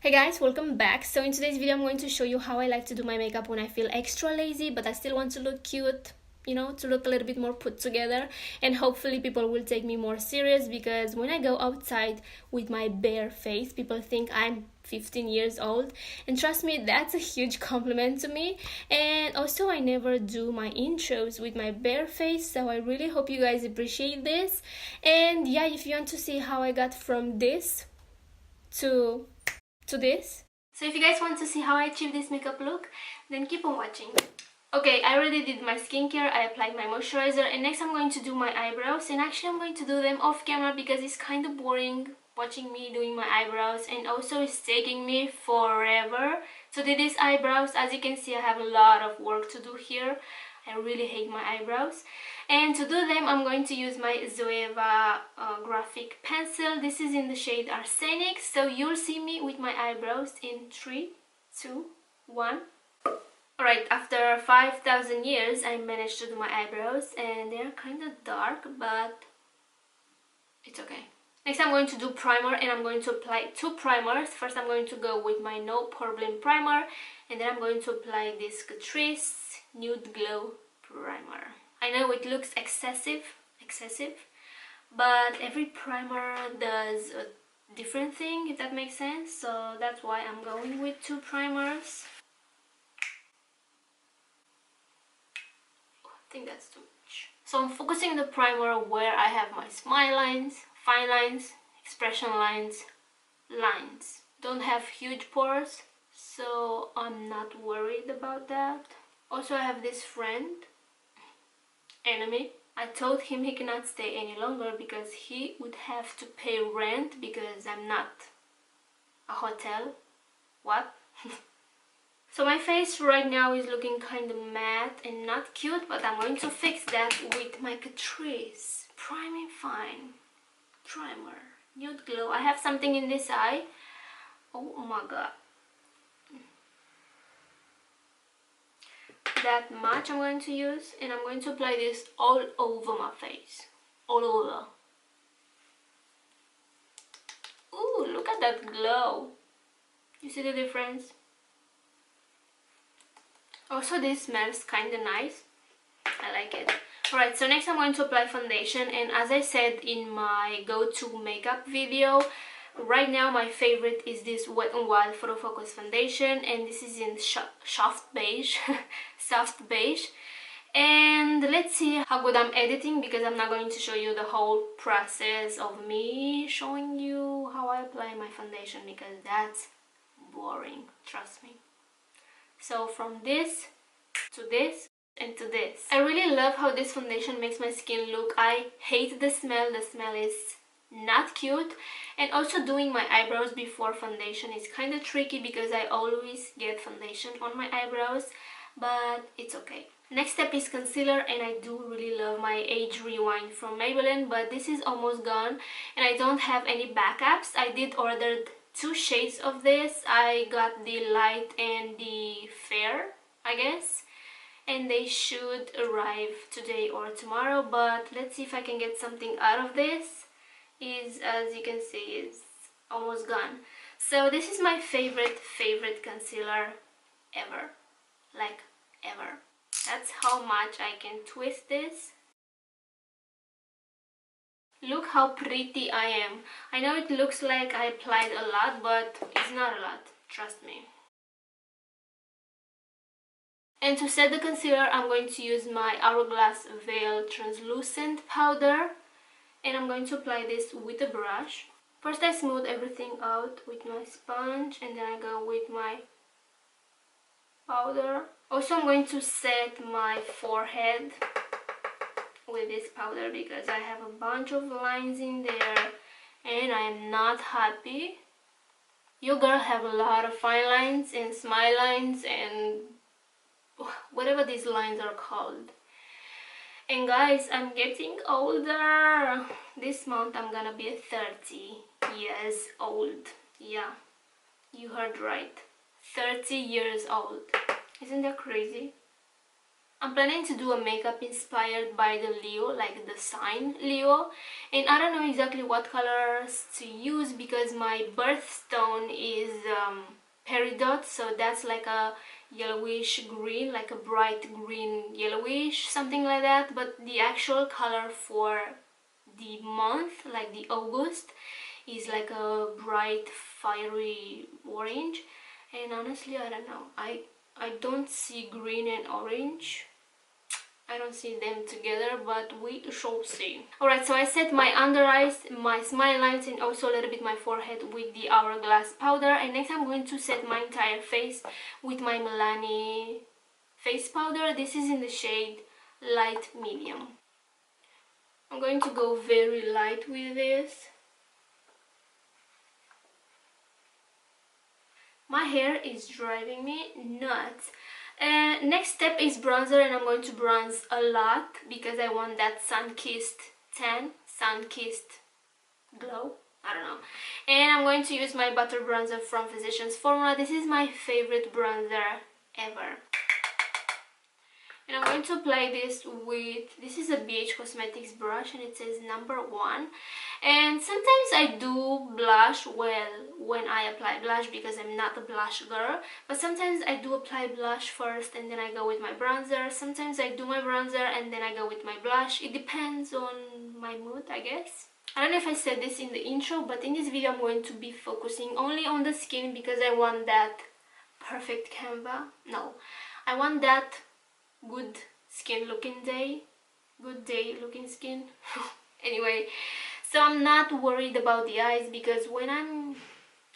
Hey guys, welcome back. So in today's video I'm going to show you how I like to do my makeup when I feel extra lazy but I still want to look cute, you know, to look a little bit more put together, and hopefully people will take me more serious, because when I go outside with my bare face people think I'm 15 years old, and trust me, that's a huge compliment to me. And also I never do my intros with my bare face, so I really hope you guys appreciate this. And yeah, if you want to see how I got from this to this. So if you guys want to see how I achieve this makeup look, then keep on watching. Okay, I already did my skincare, I applied my moisturizer, and next I'm going to do my eyebrows. And actually I'm going to do them off camera because it's kind of boring watching me doing my eyebrows, and also it's taking me forever to do these eyebrows. As you can see, I have a lot of work to do here. I really hate my eyebrows. And to do them I'm going to use my Zoeva graphic pencil. This is in the shade Arsenic. So you'll see me with my eyebrows in 3, 2, 1. Alright, after 5,000 years I managed to do my eyebrows, and they're kind of dark, but it's okay. Next I'm going to do primer, and I'm going to apply 2 primers. First I'm going to go with my No Poreblem primer, and then I'm going to apply this Catrice Nude Glow primer. I know it looks excessive, but every primer does a different thing, if that makes sense. So that's why I'm going with 2 primers. I think that's too much. So I'm focusing the primer where I have my smile lines, fine lines, expression lines, lines. Don't have huge pores, so I'm not worried about that. Also I have this friend, enemy. I told him he cannot stay any longer because he would have to pay rent because I'm not a hotel. What? So my face right now is looking kind of matte and not cute, but I'm going to fix that with my Catrice Priming Fine Primer Nude Glow. I have something in this eye. Oh my god. That much I'm going to use, and I'm going to apply this all over my face. All over. Ooh, look at that glow. You see the difference? Also this smells kind of nice. I like it. Alright, so next I'm going to apply foundation, and as I said in my go-to makeup video, right now my favorite is this Wet n Wild Photofocus foundation, and this is in soft beige. Soft beige. And let's see how good I'm editing, because I'm not going to show you the whole process of me showing you how I apply my foundation, because that's boring, trust me. So from this to this and to this. I really love how this foundation makes my skin look. I hate the smell. The smell is not cute. And also doing my eyebrows before foundation is kind of tricky because I always get foundation on my eyebrows, but it's okay. Next step is concealer, and I do really love my Age Rewind from Maybelline, but this is almost gone and I don't have any backups. I did order 2 shades of this. I got the light and the fair, I guess, and they should arrive today or tomorrow, but let's see if I can get something out of this. As you can see, is almost gone. So this is my favorite concealer ever, like ever. That's how much I can twist this. Look how pretty I am. I know it looks like I applied a lot, but it's not a lot, trust me. And to set the concealer, I'm going to use my Hourglass Veil Translucent Powder, and I'm going to apply this with a brush. First I smooth everything out with my sponge, and then I go with my powder. Also I'm going to set my forehead with this powder because I have a bunch of lines in there and I am not happy. You girl have a lot of fine lines and smile lines and whatever these lines are called. And guys, I'm getting older. This month I'm gonna be 30 years old. Yeah, you heard right. 30 years old. Isn't that crazy? I'm planning to do a makeup inspired by the Leo, like the sign Leo, and I don't know exactly what colors to use because my birthstone is peridot, so that's like a yellowish green, like a bright green yellowish, something like that. But the actual color for the month, like the August, is like a bright fiery orange, and honestly I don't know, I don't see green and orange. I don't see them together, but we shall see. Alright, so I set my under eyes, my smile lines, and also a little bit my forehead with the Hourglass powder. And next I'm going to set my entire face with my Milani face powder. This is in the shade light medium. I'm going to go very light with this. My hair is driving me nuts. Next step is bronzer, and I'm going to bronze a lot because I want that sun-kissed tan, sun-kissed glow, I don't know. And I'm going to use my butter bronzer from Physicians Formula. This is my favorite bronzer ever. And I'm going to apply this with, this is a Beige Cosmetics brush, and it says #1. And sometimes I do blush well when I apply blush because I'm not a blush girl. But sometimes I do apply blush first and then I go with my bronzer. Sometimes I do my bronzer and then I go with my blush. It depends on my mood, I guess. I don't know if I said this in the intro, but in this video I'm going to be focusing only on the skin because I want that perfect canva. No, I want that good skin looking day. Good day looking skin. Anyway, so I'm not worried about the eyes because when I'm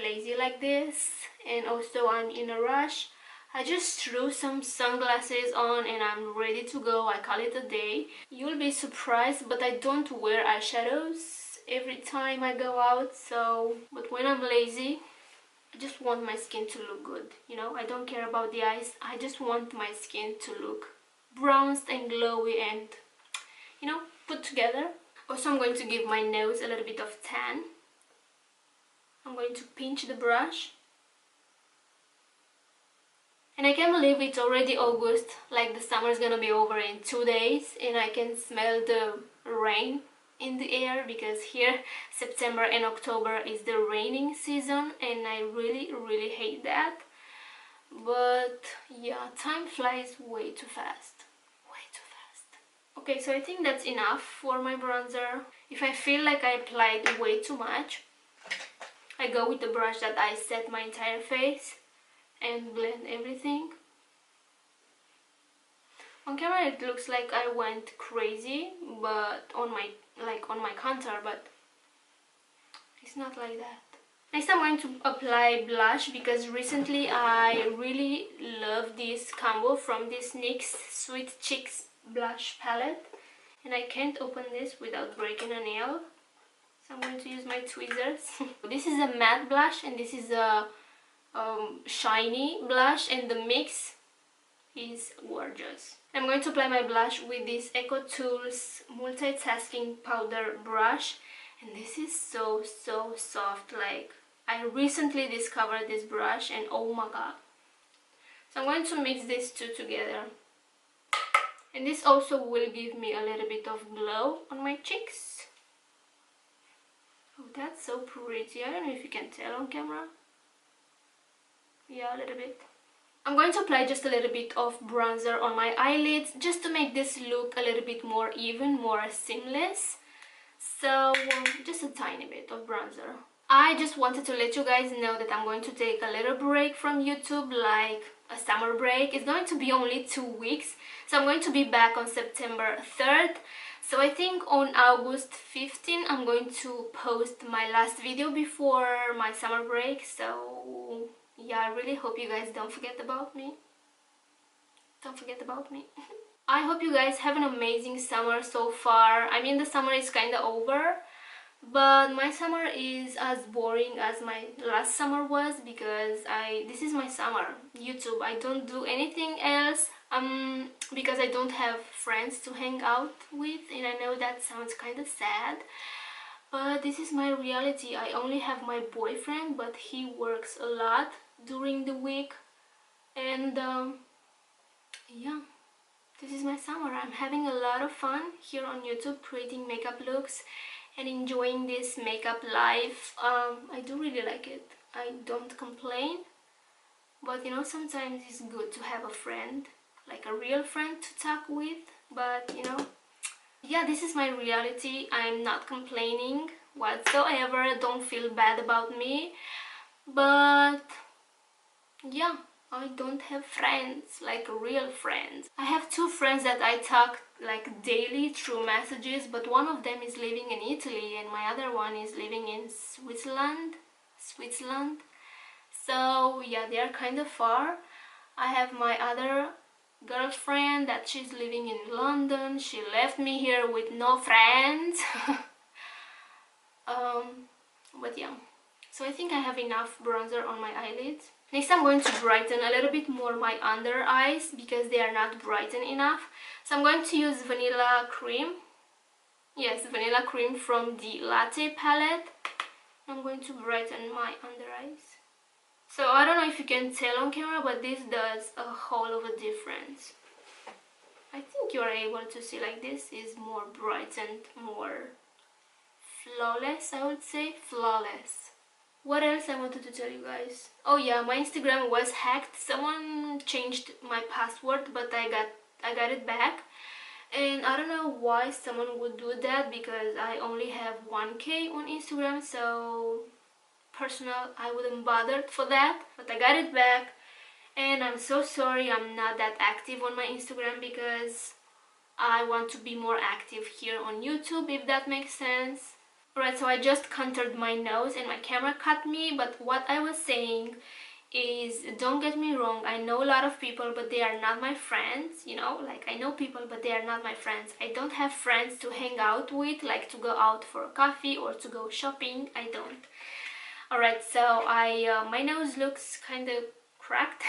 lazy like this and also I'm in a rush, I just threw some sunglasses on and I'm ready to go. I call it a day. You'll be surprised, but I don't wear eyeshadows every time I go out. But when I'm lazy, I just want my skin to look good, you know? I don't care about the eyes. I just want my skin to look bronzed and glowy and, you know, put together. Also, I'm going to give my nose a little bit of tan. I'm going to pinch the brush. And I can't believe it's already August, like the summer is gonna be over in 2 days, and I can smell the rain in the air because here September and October is the raining season, and I really hate that. But yeah, time flies way too fast. Okay, so I think that's enough for my bronzer. If I feel like I applied way too much, I go with the brush that I set my entire face and blend everything. On camera it looks like I went crazy, but on my contour, but it's not like that. Next I'm going to apply blush because recently I really love this combo from this NYX Sweet Cheeks blush palette, and I can't open this without breaking a nail, so I'm going to use my tweezers. This is a matte blush and this is a shiny blush, and the mix is gorgeous. I'm going to apply my blush with this Eco Tools Multitasking powder brush, and this is so soft. Like, I recently discovered this brush and oh my god. So I'm going to mix these two together. And this also will give me a little bit of glow on my cheeks. Oh, that's so pretty. I don't know if you can tell on camera. Yeah, a little bit. I'm going to apply just a little bit of bronzer on my eyelids just to make this look a little bit more even, more seamless. So, just a tiny bit of bronzer. I just wanted to let you guys know that I'm going to take a little break from YouTube, like a summer break. It's going to be only 2 weeks, so I'm going to be back on September 3rd. So I think on August 15th I'm going to post my last video before my summer break. So yeah, I really hope you guys don't forget about me. Don't forget about me. I hope you guys have an amazing summer so far. I mean, the summer is kind of over, but my summer is as boring as my last summer was because this is my summer YouTube. I don't do anything else because I don't have friends to hang out with, and I know that sounds kind of sad, but this is my reality. I only have my boyfriend, but he works a lot during the week, and yeah, this is my summer. I'm having a lot of fun here on YouTube creating makeup looks and enjoying this makeup life. I do really like it. I don't complain, but you know, sometimes it's good to have a friend, like a real friend to talk with. But you know, yeah, this is my reality. I'm not complaining whatsoever. Don't feel bad about me. But yeah, I don't have friends, like real friends. I have two friends that I talk like daily through messages, but one of them is living in Italy and my other one is living in Switzerland. So yeah, they are kind of far. I have my other girlfriend that she's living in London. She left me here with no friends. But yeah, so I think I have enough bronzer on my eyelids. Next I'm going to brighten a little bit more my under eyes because they are not brightened enough. So I'm going to use Vanilla Cream. Yes, Vanilla Cream from the Latte palette. I'm going to brighten my under eyes. So I don't know if you can tell on camera, but this does a whole of a difference. I think you are able to see, like, this is more brightened, more flawless, I would say. Flawless. What else I wanted to tell you guys? Oh yeah, my Instagram was hacked. Someone changed my password, but I got it back. And I don't know why someone would do that because I only have 1K on Instagram, so personal, I wouldn't bother for that. But I got it back and I'm so sorry I'm not that active on my Instagram because I want to be more active here on YouTube, if that makes sense. Alright, so I just contoured my nose and my camera cut me, but what I was saying is, don't get me wrong, I know a lot of people, but they are not my friends, you know, like I know people, but they are not my friends. I don't have friends to hang out with, like to go out for a coffee or to go shopping. I don't. Alright, so my nose looks kind of cracked.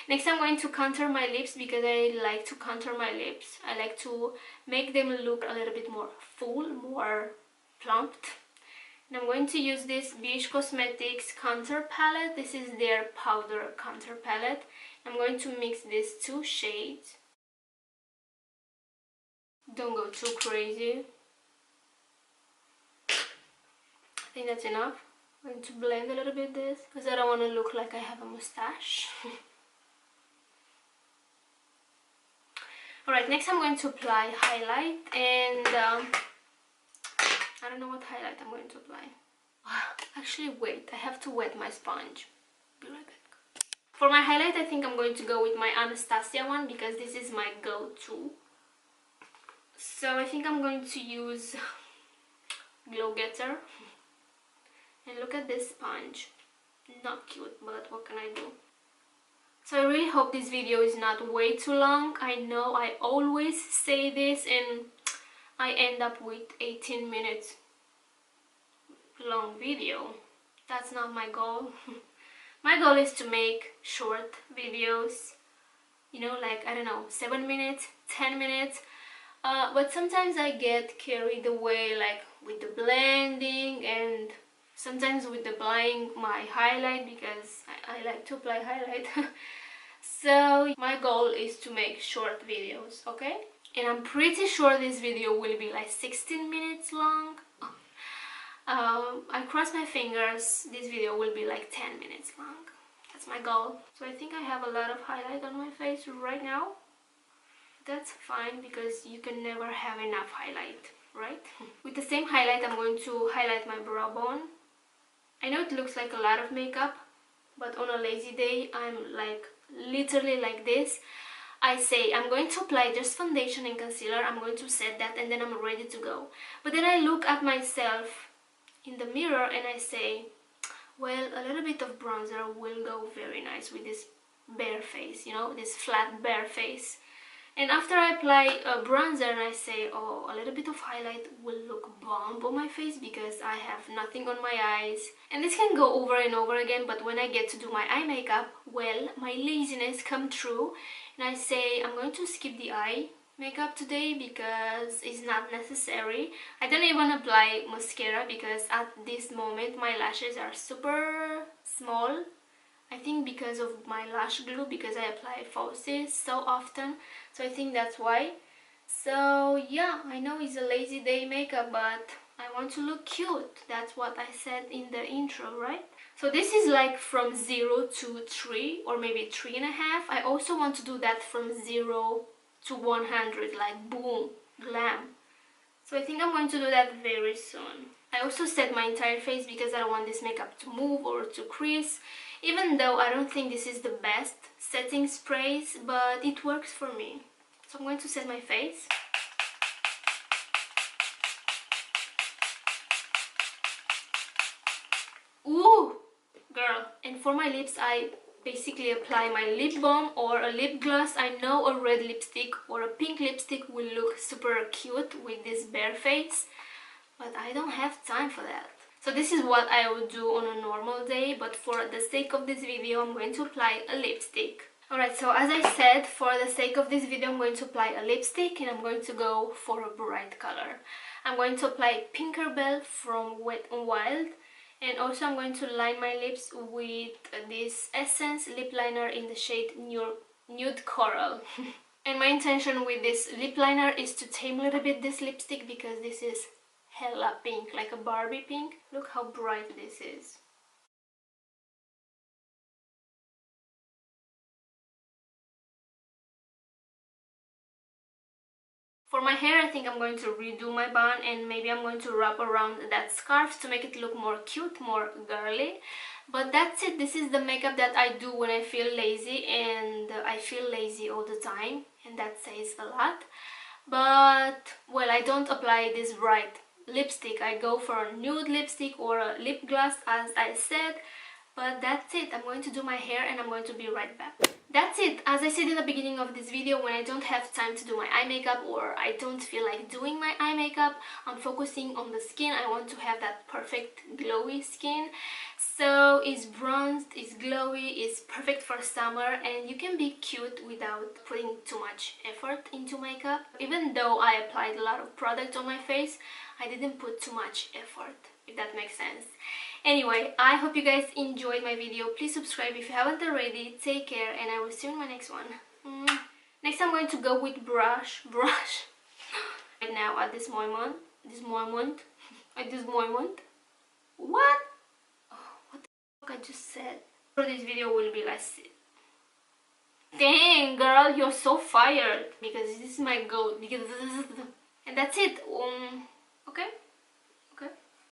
Next I'm going to contour my lips because I like to contour my lips. I like to make them look a little bit more full, more plumped. And I'm going to use this Beige Cosmetics contour palette. This is their powder contour palette. I'm going to mix these two shades. Don't go too crazy. I think that's enough. I'm going to blend a little bit this because I don't want to look like I have a mustache. Alright, next I'm going to apply highlight and I don't know what highlight I'm going to apply. Actually, wait, I have to wet my sponge. Be right back. For my highlight, I think I'm going to go with my Anastasia one because this is my go-to. So I think I'm going to use Glow Getter. And look at this sponge. Not cute, but what can I do? So I really hope this video is not way too long. I know I always say this and I end up with 18 minutes long video. That's not my goal. My goal is to make short videos, you know, like, I don't know, 7 minutes, 10 minutes. But sometimes I get carried away, like with the blending and sometimes with applying my highlight because I like to apply highlight. So my goal is to make short videos, okay? And I'm pretty sure this video will be like 16 minutes long. I cross my fingers, this video will be like 10 minutes long. That's my goal. So I think I have a lot of highlight on my face right now. That's fine because you can never have enough highlight, right? With the same highlight, I'm going to highlight my brow bone. I know it looks like a lot of makeup, but on a lazy day, I'm like literally like this. I say I'm going to apply just foundation and concealer, I'm going to set that and then I'm ready to go. But then I look at myself in the mirror and I say, well, a little bit of bronzer will go very nice with this bare face, you know, this flat bare face. And after I apply a bronzer and I say, oh, a little bit of highlight will look bomb on my face because I have nothing on my eyes. And this can go over and over again, but when I get to do my eye makeup, well, my laziness come true. And I say, I'm going to skip the eye makeup today because it's not necessary. I don't even apply mascara because at this moment my lashes are super small. I think because because of my lash glue, because I apply falsies so often, so I think that's why. So yeah, I know it's a lazy day makeup, but I want to look cute. That's what I said in the intro, right? So this is like from 0 to 3 or maybe 3.5. I also want to do that from 0 to 100, like boom, glam. So I think I'm going to do that very soon. I also set my entire face because I don't want this makeup to move or to crease, even though I don't think this is the best setting sprays, but it works for me. So I'm going to set my face. Ooh, girl. And for my lips, I basically apply my lip balm or a lip gloss. I know a red lipstick or a pink lipstick will look super cute with this bare face, but I don't have time for that. So this is what I would do on a normal day, but for the sake of this video, I'm going to apply a lipstick. Alright, so as I said, for the sake of this video, I'm going to apply a lipstick and I'm going to go for a bright color. I'm going to apply Pinkerbell from Wet n Wild, and also I'm going to line my lips with this Essence lip liner in the shade Nude Coral. And my intention with this lip liner is to tame a little bit this lipstick because this is hella pink, like a Barbie pink. Look how bright this is. For my hair, I think I'm going to redo my bun and maybe I'm going to wrap around that scarf to make it look more cute, more girly. But that's it. This is the makeup that I do when I feel lazy, and I feel lazy all the time, and that says a lot. But, well, I don't apply this bright lipstick. I go for a nude lipstick or a lip gloss, as I said. But that's it. I'm going to do my hair and I'm going to be right back. That's it. As I said in the beginning of this video, when I don't have time to do my eye makeup or I don't feel like doing my eye makeup, I'm focusing on the skin. I want to have that perfect glowy skin. So it's bronzed, it's glowy, it's perfect for summer, and you can be cute without putting too much effort into makeup. Even though I applied a lot of product on my face, I didn't put too much effort, if that makes sense. Anyway, I hope you guys enjoyed my video. Please subscribe if you haven't already. Take care, and I will see you in my next one. Next I'm going to go with brush. Right now at this moment. What? Oh, what the fuck I just said? So this video will be like, dang girl, you're so fired, because this is my goal. And that's it. Okay.